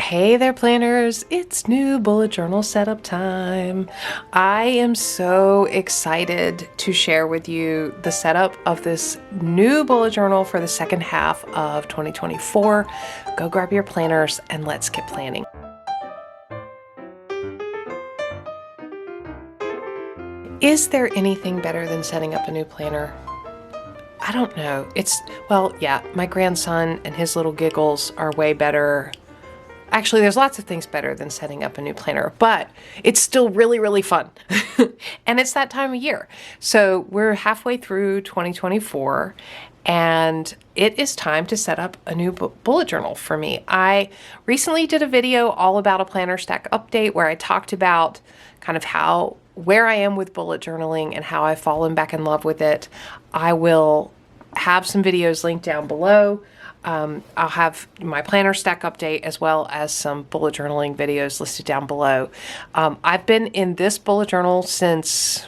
Hey there, planners. It's new bullet journal setup time. I am so excited to share with you the setup of this new bullet journal for the second half of 2024. Go grab your planners and let's get planning. Is there anything better than setting up a new planner? I don't know. Well, yeah, my grandson and his little giggles are way better. Actually, there's lots of things better than setting up a new planner, but it's still really, really fun. And it's that time of year. So we're halfway through 2024, and it is time to set up a new bullet journal for me. I recently did a video all about a planner stack update where I talked about kind of where I am with bullet journaling and how I've fallen back in love with it. I will have some videos linked down below. I'll have my planner stack update as well as some bullet journaling videos listed down below. I've been in this bullet journal since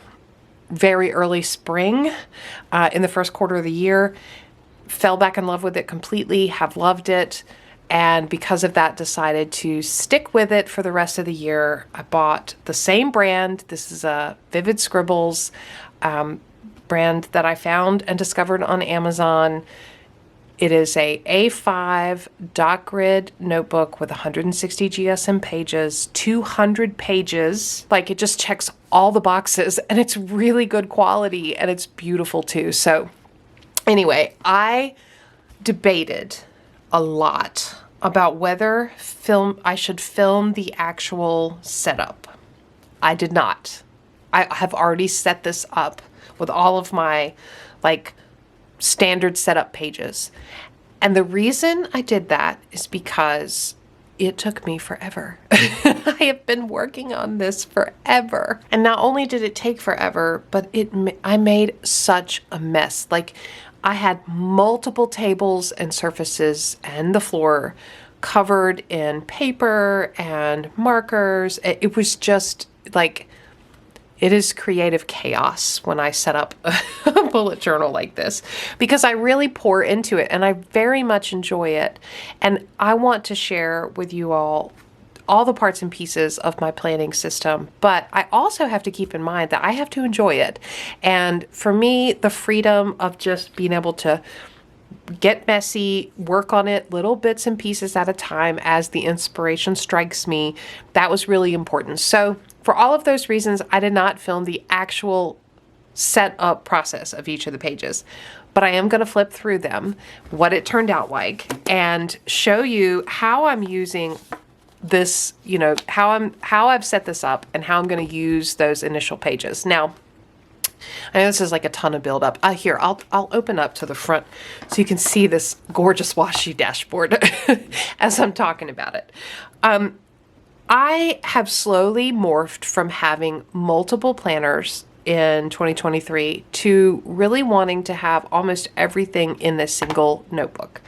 very early spring, in the first quarter of the year. Fell back in love with it completely, have loved it, and because of that decided to stick with it for the rest of the year. I bought the same brand. This is a Vivid Scribbles brand that I found and discovered on Amazon. It is a A5 dot grid notebook with 160 GSM pages, 200 pages. Like, it just checks all the boxes, and it's really good quality, and it's beautiful too. So anyway, I debated a lot about whether I should film the actual setup. I did not. I have already set this up with all of my standard setup pages. And the reason I did that is because it took me forever. I have been working on this forever. And not only did it take forever, but I made such a mess. Like, I had multiple tables and surfaces and the floor covered in paper and markers. It was just like, it is creative chaos when I set up a bullet journal like this, because I really pour into it and I very much enjoy it. And I want to share with you all the parts and pieces of my planning system, but I also have to keep in mind that I have to enjoy it. And for me, the freedom of just being able to get messy, work on it little bits and pieces at a time as the inspiration strikes me, that was really important. So for all of those reasons, I did not film the actual setup process of each of the pages, but I am going to flip through them, what it turned out like, and show you how I'm using this, how I've set this up and how I'm going to use those initial pages. Now, I know this is like a ton of buildup. Here, I'll open up to the front so you can see this gorgeous washi dashboard as I'm talking about it. I have slowly morphed from having multiple planners in 2023 to really wanting to have almost everything in this single notebook.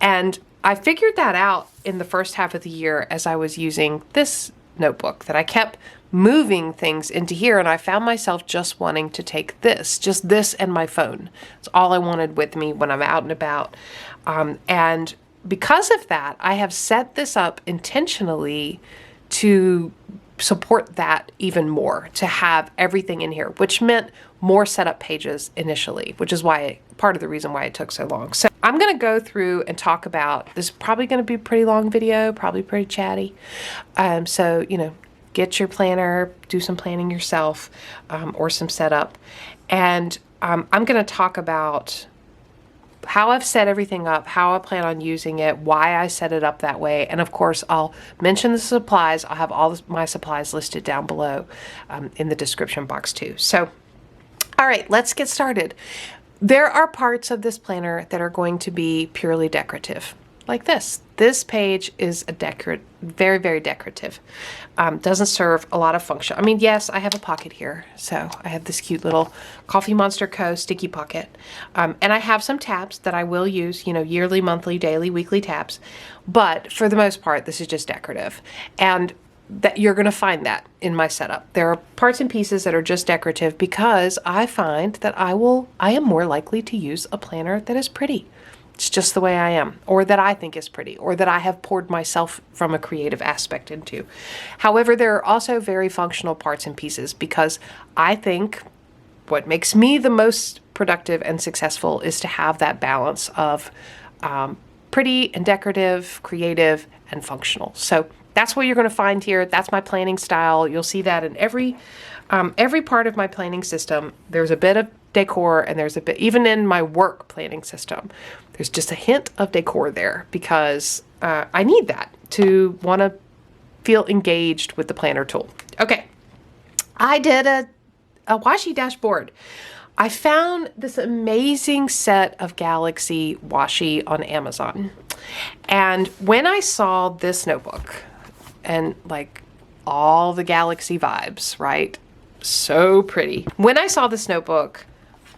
And I figured that out in the first half of the year as I was using this notebook, that I kept moving things into here, and I found myself just wanting to take just this and my phone. It's all I wanted with me when I'm out and about. And because of that, I have set this up intentionally to support that even more, to have everything in here, which meant more setup pages initially, which is part of the reason why it took so long. So I'm going to go through and talk about, this is probably going to be a pretty long video, probably pretty chatty. So, get your planner, do some planning yourself, or some setup. And I'm going to talk about how I've set everything up, how I plan on using it, why I set it up that way. And of course, I'll mention the supplies. I'll have all my supplies listed down below in the description box too. So, all right, let's get started. There are parts of this planner that are going to be purely decorative, like this. This page is very, very decorative. Doesn't serve a lot of function. I mean, yes, I have a pocket here. So I have this cute little Coffee Monster Co. sticky pocket. And I have some tabs that I will use, yearly, monthly, daily, weekly tabs. But for the most part, this is just decorative. And that you're going to find that in my setup. There are parts and pieces that are just decorative because I find that I am more likely to use a planner that is pretty. It's just the way I am, or that I think is pretty, or that I have poured myself from a creative aspect into. However, there are also very functional parts and pieces, because I think what makes me the most productive and successful is to have that balance of pretty and decorative, creative and functional. So that's what you're going to find here. That's my planning style. You'll see that in every part of my planning system. There's a bit of decor, and there's a bit, even in my work planning system, there's just a hint of decor there, because I need that to want to feel engaged with the planner tool. Okay, I did a washi dashboard. I found this amazing set of Galaxy washi on Amazon. And when I saw this notebook, and like all the Galaxy vibes, right? So pretty. When I saw this notebook,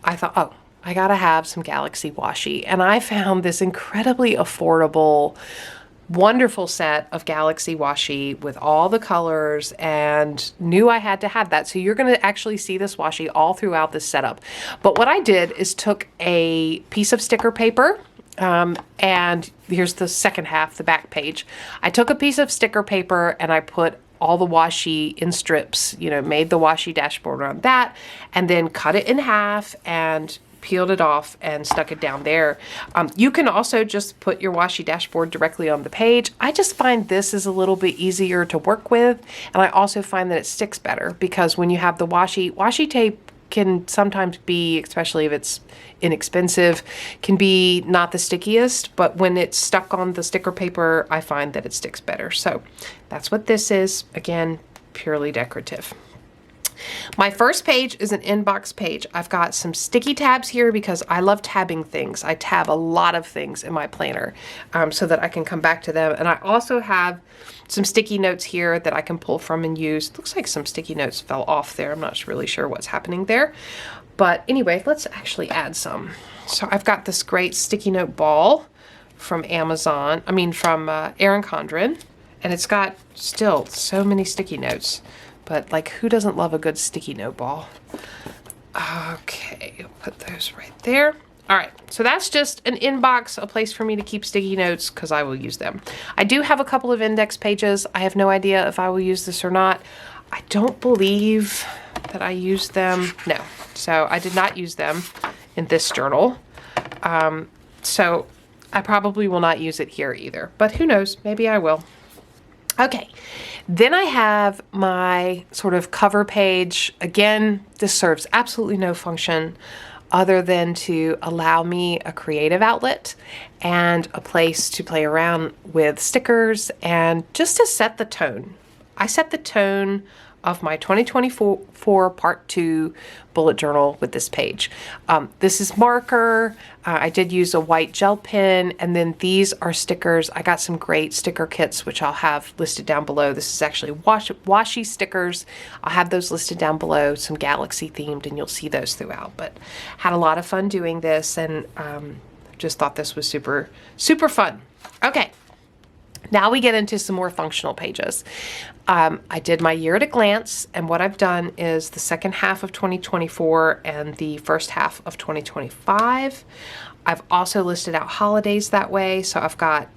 I thought, oh, I gotta have some Galaxy washi. And I found this incredibly affordable, wonderful set of Galaxy washi with all the colors, and knew I had to have that. So you're going to actually see this washi all throughout this setup. But what I did is took a piece of sticker paper, and here's the second half, the back page. I took a piece of sticker paper and I put all the washi in strips, made the washi dashboard on that, and then cut it in half and peeled it off and stuck it down there. You can also just put your washi dashboard directly on the page. I just find this is a little bit easier to work with, and I also find that it sticks better, because when you have the washi tape can sometimes be, especially if it's inexpensive, can be not the stickiest, but when it's stuck on the sticker paper, I find that it sticks better. So that's what this is. Again, purely decorative. My first page is an inbox page. I've got some sticky tabs here because I love tabbing things. I tab a lot of things in my planner so that I can come back to them. And I also have some sticky notes here that I can pull from and use. Looks like some sticky notes fell off there. I'm not really sure what's happening there. But anyway, let's actually add some. So I've got this great sticky note ball from Amazon, from Erin Condren, and it's got still so many sticky notes. But like, who doesn't love a good sticky note ball? Okay, put those right there. All right, so that's just an inbox, a place for me to keep sticky notes, because I will use them. I do have a couple of index pages. I have no idea if I will use this or not. I don't believe that I used them. No, so I did not use them in this journal. So I probably will not use it here either, but who knows, maybe I will. Okay, then I have my sort of cover page. Again, this serves absolutely no function other than to allow me a creative outlet and a place to play around with stickers and just to set the tone. I set the tone of my 2024 Part 2 bullet journal with this page. This is marker. I did use a white gel pen, and then these are stickers. I got some great sticker kits, which I'll have listed down below. This is actually washi stickers. I'll have those listed down below, some Galaxy themed, and you'll see those throughout. But had a lot of fun doing this, and just thought this was super, super fun. Okay. Now we get into some more functional pages. I did my year at a glance, and what I've done is the second half of 2024 and the first half of 2025. I've also listed out holidays that way, so I've got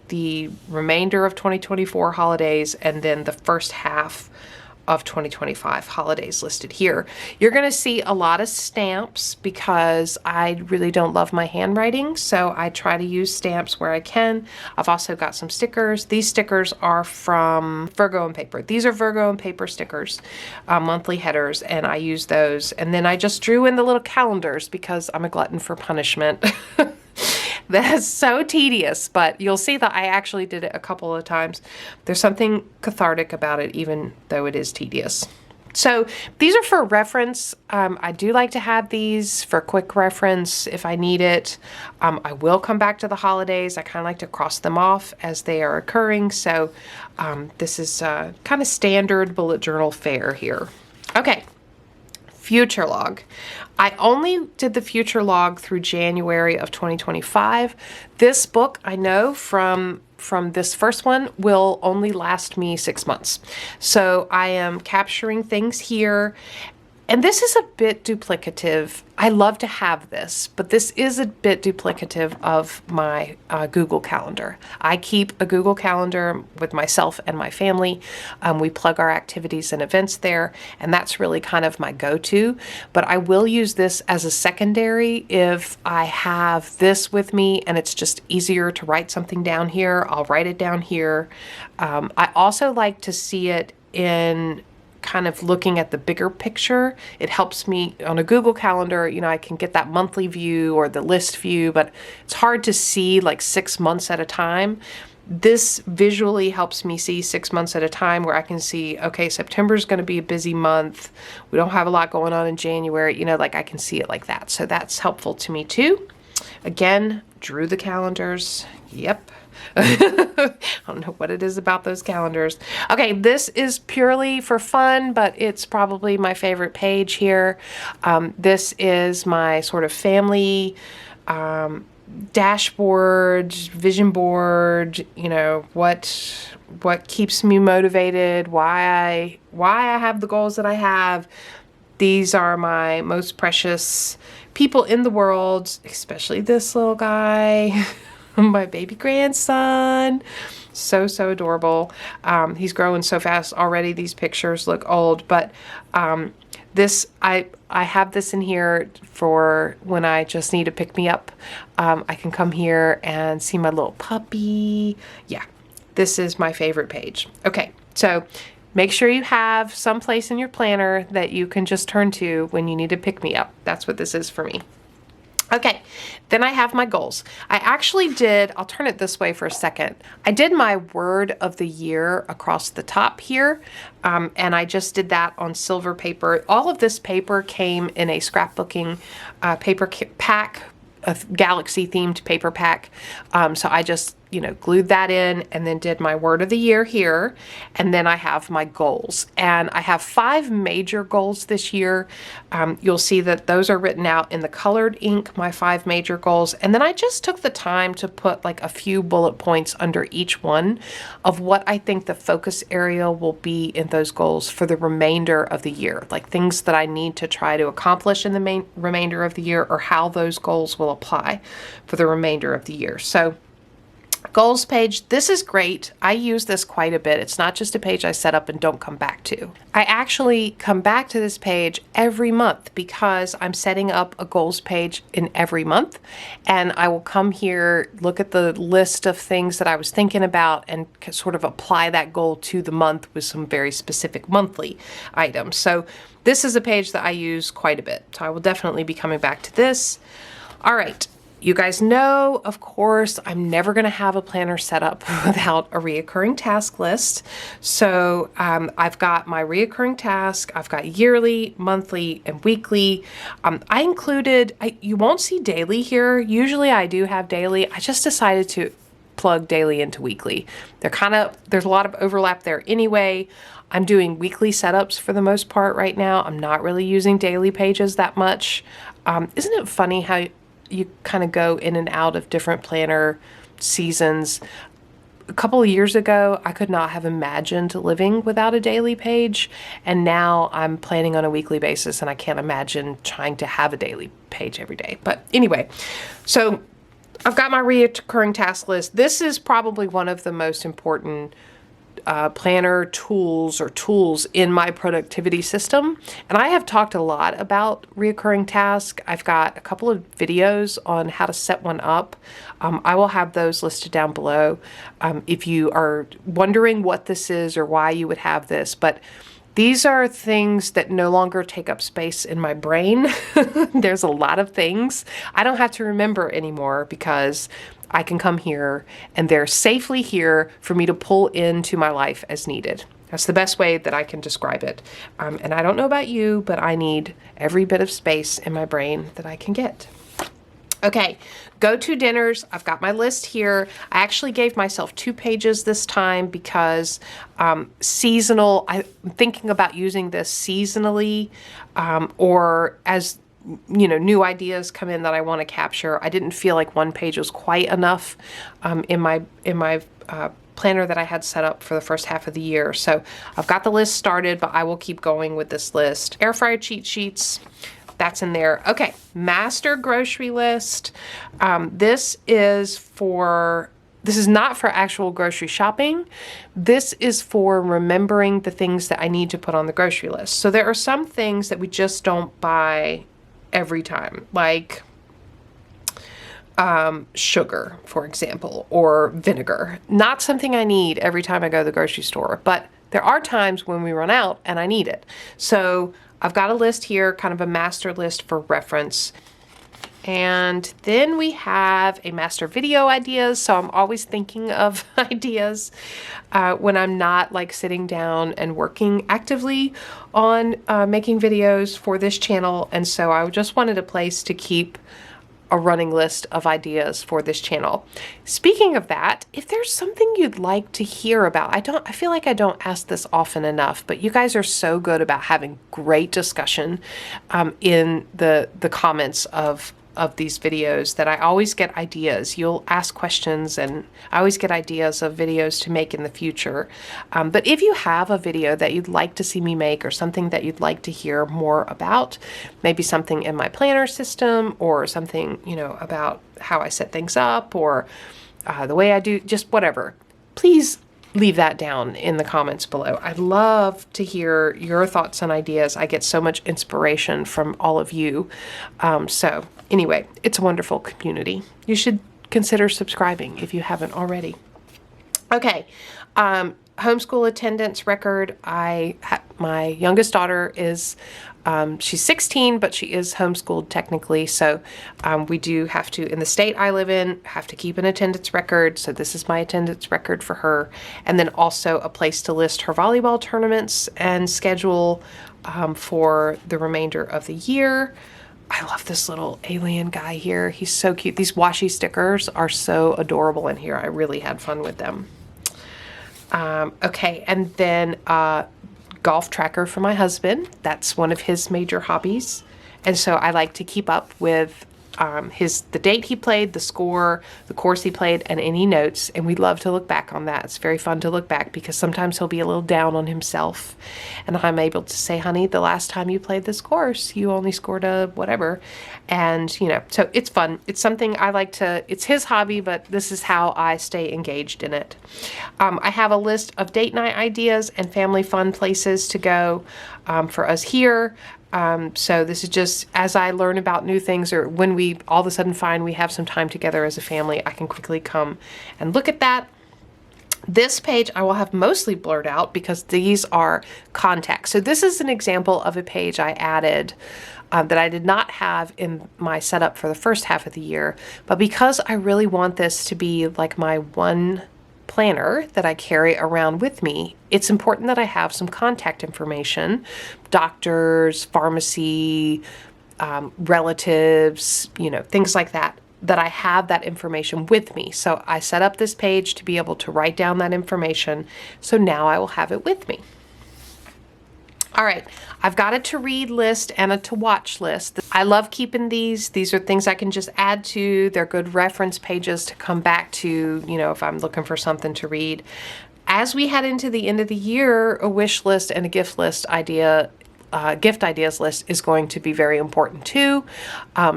the remainder of 2024 holidays and then the first half of 2025 holidays listed here. You're going to see a lot of stamps because I really don't love my handwriting, so I try to use stamps where I can. I've also got some stickers. These stickers are from Virgo and Paper. These are Virgo and Paper stickers, monthly headers, and I use those. And then I just drew in the little calendars because I'm a glutton for punishment. That's so tedious, but you'll see that I actually did it a couple of times. There's something cathartic about it, even though it is tedious. So these are for reference. I do like to have these for quick reference if I need it. I will come back to the holidays. I kind of like to cross them off as they are occurring. So this is kind of standard bullet journal fare here. Okay. Future log. I only did the future log through January of 2025. This book, I know from this first one, will only last me 6 months. So I am capturing things here, And this is a bit duplicative. I love to have this, but this is a bit duplicative of my Google Calendar. I keep a Google Calendar with myself and my family. We plug our activities and events there, and that's really kind of my go-to. But I will use this as a secondary if I have this with me and it's just easier to write something down here. I'll write it down here. I also like to see it in kind of looking at the bigger picture. It helps me on a Google Calendar, you know, I can get that monthly view or the list view, but it's hard to see like 6 months at a time. This visually helps me see 6 months at a time, where I can see, okay, September is going to be a busy month. We don't have a lot going on in January, you know, like I can see it like that. So that's helpful to me too. Again, drew the calendars. Yep. I don't know what it is about those calendars. Okay, this is purely for fun, but it's probably my favorite page here. This is my sort of family dashboard, vision board, you know, what keeps me motivated, why I have the goals that I have. These are my most precious people in the world, especially this little guy. My baby grandson, so adorable. He's growing so fast already. These pictures look old, but this I have this in here for when I just need to pick me up. I can come here and see my little puppy. Yeah, this is my favorite page. Okay, so make sure you have some place in your planner that you can just turn to when you need to pick me up. That's what this is for me. Okay, then I have my goals. I actually did, I'll turn it this way for a second. I did my word of the year across the top here, and I just did that on silver paper. All of this paper came in a scrapbooking paper pack, a galaxy themed paper pack. So I just, you know, glued that in and then did my word of the year here. And then I have my goals. And I have 5 major goals this year. You'll see that those are written out in the colored ink, my 5 major goals. And then I just took the time to put like a few bullet points under each one of what I think the focus area will be in those goals for the remainder of the year. Like things that I need to try to accomplish in the remainder of the year, or how those goals will apply for the remainder of the year. So goals page, this is great. I use this quite a bit. It's not just a page I set up and don't come back to. I actually come back to this page every month because I'm setting up a goals page in every month, and I will come here, look at the list of things that I was thinking about, and sort of apply that goal to the month with some very specific monthly items. So this is a page that I use quite a bit. So I will definitely be coming back to this. All right. You guys know, of course, I'm never going to have a planner set up without a reoccurring task list. So I've got my reoccurring task. I've got yearly, monthly, and weekly. I included, you won't see daily here. Usually I do have daily. I just decided to plug daily into weekly. There's a lot of overlap there anyway. I'm doing weekly setups for the most part right now. I'm not really using daily pages that much. Isn't it funny how you kind of go in and out of different planner seasons? A couple of years ago, I could not have imagined living without a daily page, and now I'm planning on a weekly basis, and I can't imagine trying to have a daily page every day. But anyway, so I've got my recurring task list. This is probably one of the most important planner tools in my productivity system. And I have talked a lot about reoccurring tasks. I've got a couple of videos on how to set one up. I will have those listed down below if you are wondering what this is or why you would have this. But these are things that no longer take up space in my brain. There's a lot of things I don't have to remember anymore because I can come here and they're safely here for me to pull into my life as needed. That's the best way that I can describe it. And I don't know about you, but I need every bit of space in my brain that I can get. Okay, go-to dinners. I've got my list here. I actually gave myself 2 pages this time because seasonal, I'm thinking about using this seasonally or as new ideas come in that I want to capture. I didn't feel like 1 page was quite enough in my planner that I had set up for the first half of the year. So I've got the list started, but I will keep going with this list. Air fryer cheat sheets, that's in there. Okay, master grocery list. This is not for actual grocery shopping. This is for remembering the things that I need to put on the grocery list. So there are some things that we just don't buy every time, like sugar, for example, or vinegar. Not something I need every time I go to the grocery store, but there are times when we run out and I need it. So I've got a list here, kind of a master list for reference. And then we have a master video ideas. So I'm always thinking of ideas when I'm not like sitting down and working actively on making videos for this channel. And so I just wanted a place to keep a running list of ideas for this channel. Speaking of that, if there's something you'd like to hear about, I feel like I don't ask this often enough, but you guys are so good about having great discussion in the comments of these videos that I always get ideas. You'll ask questions and I always get ideas of videos to make in the future. But if you have a video that you'd like to see me make or something that you'd like to hear more about, maybe something in my planner system or something, you know, about how I set things up or the way I do, just whatever, please leave that down in the comments below. I'd love to hear your thoughts and ideas. I get so much inspiration from all of you. So anyway, it's a wonderful community. You should consider subscribing if you haven't already. Okay, homeschool attendance record. My youngest daughter is, she's 16, but she is homeschooled technically. So we do have to, in the state I live in, have to keep an attendance record. So this is my attendance record for her. And then also a place to list her volleyball tournaments and schedule for the remainder of the year. I love this little alien guy here. He's so cute. These washi stickers are so adorable in here. I really had fun with them. Okay, and then golf tracker for my husband. That's one of his major hobbies. And so I like to keep up with the date he played, the score, the course he played, and any notes. And we love to look back on that. It's very fun to look back because sometimes he'll be a little down on himself. And I'm able to say, honey, the last time you played this course, you only scored a whatever. And, you know, so it's fun. It's something I like to, it's his hobby, but this is how I stay engaged in it. I have a list of date night ideas and family fun places to go for us here. So this is just as I learn about new things or when we all of a sudden find we have some time together as a family, I can quickly come and look at that. This page I will have mostly blurred out because these are contacts. So this is an example of a page I added that I did not have in my setup for the first half of the year. But because I really want this to be like my one planner that I carry around with me, it's important that I have some contact information, doctors, pharmacy, relatives, you know, things like that, that I have that information with me. So I set up this page to be able to write down that information. So now I will have it with me. All right, I've got a to read list and a to watch list. I love keeping these. These are things I can just add to. They're good reference pages to come back to, you know, if I'm looking for something to read. As we head into the end of the year, a wish list and a gift list idea, gift ideas list is going to be very important too.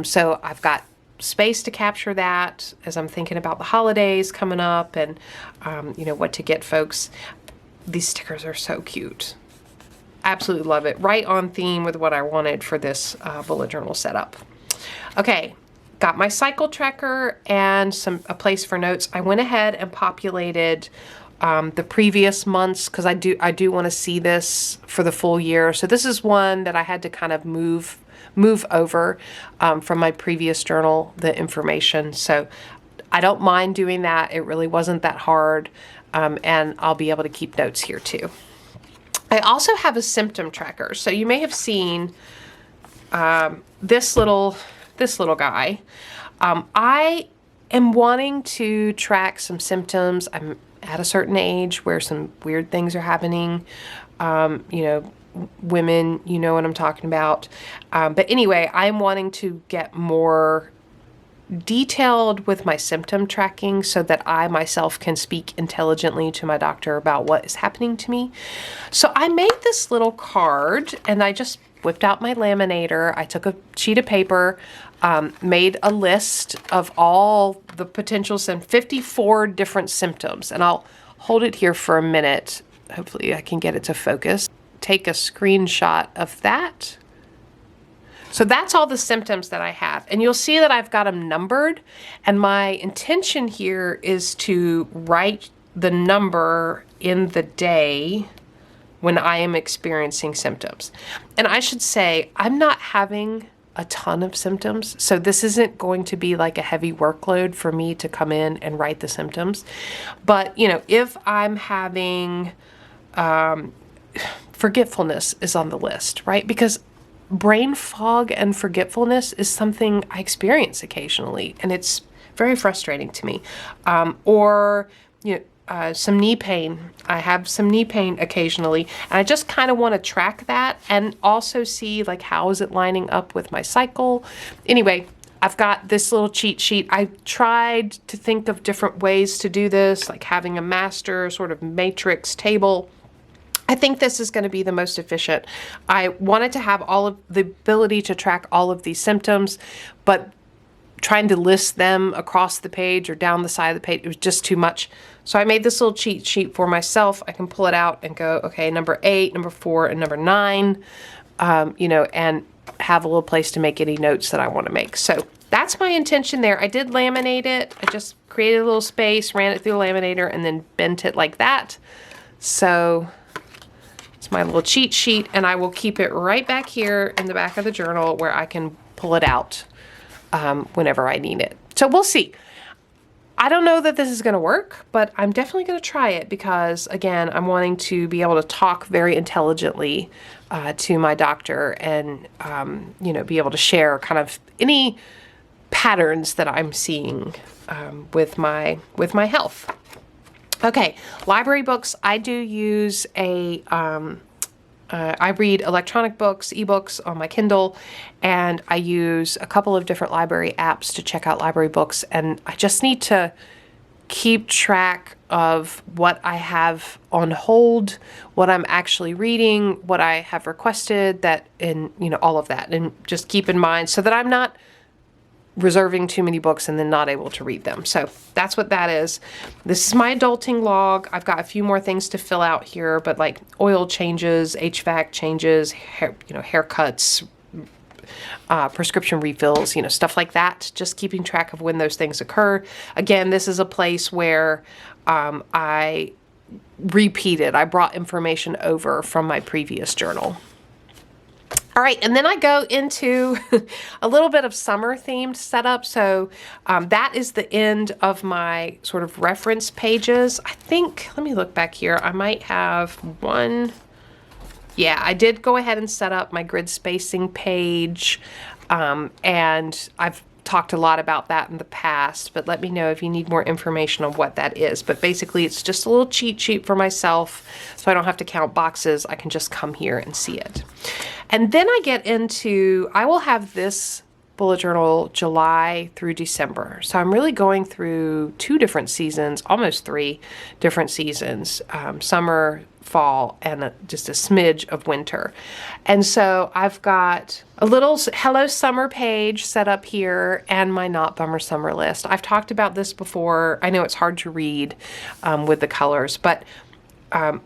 So I've got space to capture that as I'm thinking about the holidays coming up and, you know, what to get folks. These stickers are so cute. Absolutely love it. Right on theme with what I wanted for this bullet journal setup. Okay, got my cycle tracker and a place for notes. I went ahead and populated the previous months because I do want to see this for the full year. So this is one that I had to kind of move over from my previous journal, the information. So I don't mind doing that. It really wasn't that hard, and I'll be able to keep notes here too. I also have a symptom tracker. So you may have seen this little guy. I am wanting to track some symptoms. I'm at a certain age where some weird things are happening. You know, women, you know what I'm talking about. But anyway, I'm wanting to get more detailed with my symptom tracking so that I myself can speak intelligently to my doctor about what is happening to me. So I made this little card, and I just whipped out my laminator. I took a sheet of paper, made a list of all the potential 54 different symptoms, and I'll hold it here for a minute. Hopefully I can get it to focus. Take a screenshot of that. So that's all the symptoms that I have. And you'll see that I've got them numbered. And my intention here is to write the number in the day when I am experiencing symptoms. And I should say, I'm not having a ton of symptoms. So this isn't going to be like a heavy workload for me to come in and write the symptoms. But, you know, if I'm having forgetfulness is on the list, right? Because brain fog and forgetfulness is something I experience occasionally, and it's very frustrating to me. Or, you know, some knee pain. I have some knee pain occasionally, and I just kind of want to track that and also see like how is it lining up with my cycle. Anyway, I've got this little cheat sheet. I tried to think of different ways to do this, like having a master sort of matrix table. I think this is going to be the most efficient. I wanted to have all of the ability to track all of these symptoms, but trying to list them across the page or down the side of the page, it was just too much. So I made this little cheat sheet for myself. I can pull it out and go, okay, number 8, number 4, and number 9, you know, and have a little place to make any notes that I want to make. So that's my intention there. I did laminate it. I just created a little space, ran it through the laminator, and then bent it like that. So it's my little cheat sheet, and I will keep it right back here in the back of the journal where I can pull it out whenever I need it. So we'll see. I don't know that this is going to work, but I'm definitely going to try it because, again, I'm wanting to be able to talk very intelligently to my doctor and, you know, be able to share kind of any patterns that I'm seeing with my health. Okay, library books. I do use I read electronic books, ebooks on my Kindle, and I use a couple of different library apps to check out library books, and I just need to keep track of what I have on hold, what I'm actually reading, what I have requested, that, and, you know, all of that, and just keep in mind so that I'm not reserving too many books and then not able to read them. So that's what that is. This is my adulting log. I've got a few more things to fill out here, but like oil changes, HVAC changes, haircuts, prescription refills, you know, stuff like that. Just keeping track of when those things occur. Again, this is a place where I repeated. I brought information over from my previous journal. All right, and then I go into a little bit of summer-themed setup. So that is the end of my sort of reference pages. I think, let me look back here. I might have one. Yeah, I did go ahead and set up my grid spacing page, and I've talked a lot about that in the past, but let me know if you need more information on what that is. But basically, it's just a little cheat sheet for myself, so I don't have to count boxes. I can just come here and see it. And then I get into, I will have this bullet journal July through December. So I'm really going through 2 different seasons, almost 3 different seasons, summer, fall, and just a smidge of winter. And so I've got a little Hello Summer page set up here and my Not Bummer Summer list. I've talked about this before. I know it's hard to read with the colors, but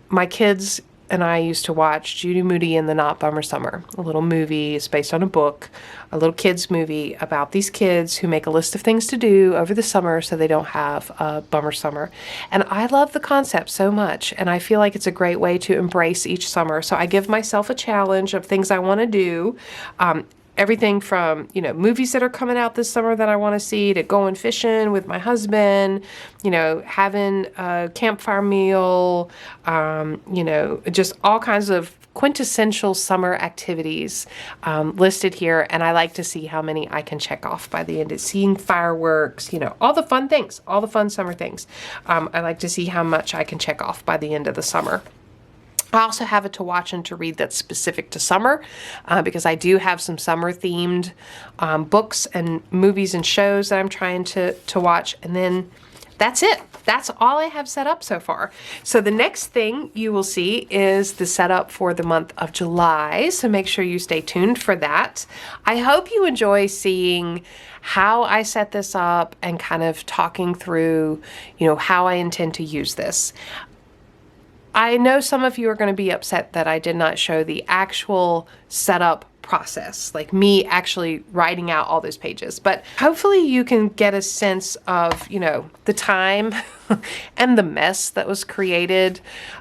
my kids and I used to watch Judy Moody and the Not Bummer Summer, a little movie. It's based on a book, a little kids movie about these kids who make a list of things to do over the summer so they don't have a bummer summer. And I love the concept so much, and I feel like it's a great way to embrace each summer. So I give myself a challenge of things I want to do. Everything from, you know, movies that are coming out this summer that I want to see, to going fishing with my husband, you know, having a campfire meal, you know, just all kinds of quintessential summer activities listed here. And I like to see how many I can check off by the end of seeing fireworks, you know, all the fun things, all the fun summer things. I like to see how much I can check off by the end of the summer. I also have a to watch and to read that's specific to summer because I do have some summer themed books and movies and shows that I'm trying to watch. And then that's it. That's all I have set up so far. So the next thing you will see is the setup for the month of July. So make sure you stay tuned for that. I hope you enjoy seeing how I set this up and kind of talking through, how I intend to use this. I know some of you are going to be upset that I did not show the actual setup process, like me actually writing out all those pages, but hopefully you can get a sense of, the time and the mess that was created.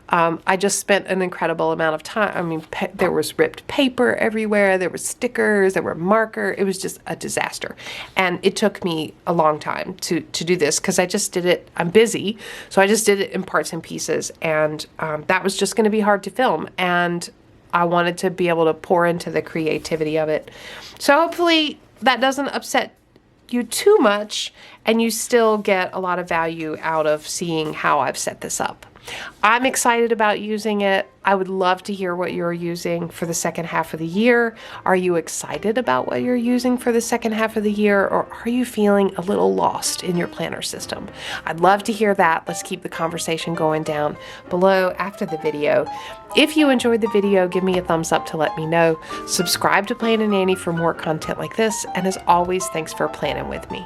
I just spent an incredible amount of time. I mean, there was ripped paper everywhere, there were stickers, there were marker. It was just a disaster. And it took me a long time to do this because I just did it. I'm busy, so I just did it in parts and pieces. And that was just going to be hard to film. And I wanted to be able to pour into the creativity of it. So hopefully that doesn't upset you too much and you still get a lot of value out of seeing how I've set this up. I'm excited about using it. I would love to hear what you're using for the second half of the year. Are you excited about what you're using for the second half of the year, or are you feeling a little lost in your planner system? I'd love to hear that. Let's keep the conversation going down below after the video. If you enjoyed the video, give me a thumbs up to let me know. Subscribe to Planning Annie for more content like this. And as always, thanks for planning with me.